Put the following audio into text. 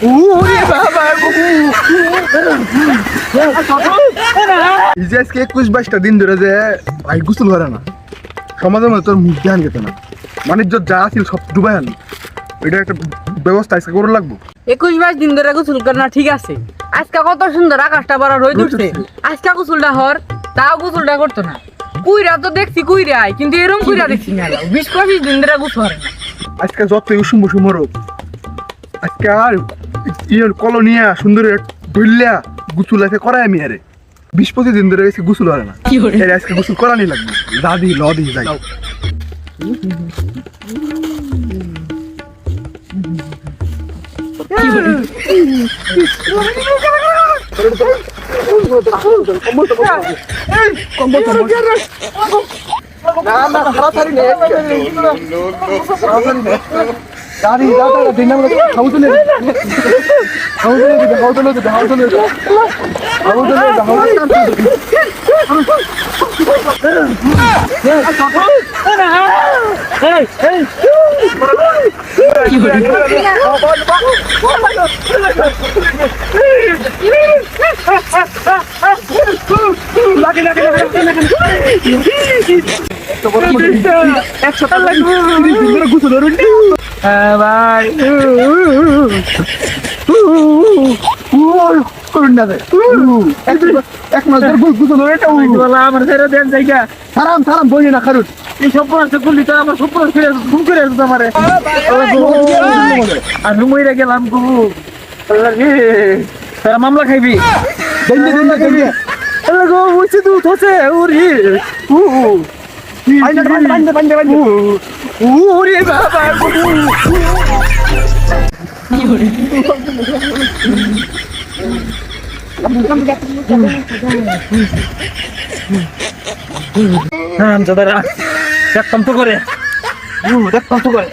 ওরে বাবা এই যে আজকে 21-22টা দিন ধরে যে ভাই গোসল করে না, সমাজের মধ্যে তোর মুখ ধ্যান গেছে না, বাণিজ্য যা আছিল সব ডুবাই আনলি। এটা একটা ব্যবস্থা আজকে করে লাগবো। 21-22 দিন ধরে গোসল কর না, ঠিক আছে। আজকে কত সুন্দর আকাশটা বড় রোদ উঠছে, আজকে গোসলটা হর, তাও গোসলটা করতো না। কুইরা তো দেখছি কুইরাই, কিন্তু এরকম কুইরা দেখছি না। 20-25 দিন ধরে গোসল করে না। আজকে যত উষুম বসুম রোগ, আজকে আর কলোনিয়া সুন্দর ঢুললিয়া গুসুল আছে করাই আমি আরে 20-25 দিন ধরে গেছে গুসুল হয় না। আজকে গুসুল করানি লাগবে। দাদি লদি যাই আমার ছেড়ে দেন জায়গা সারাম সারাম বই না খারুন এই সব পড়াশোনা করলি তো আমার সব পড়াশোনা ফোন করে আসতো আমারে। আমি মইরা গেলাম গো, তারা মামলা খাইবি গো উঠছে তো উঠছে ওরে ওরে বাবা হ্যাঁ দাদা দেখতাম তো করে দেখতাম তো করে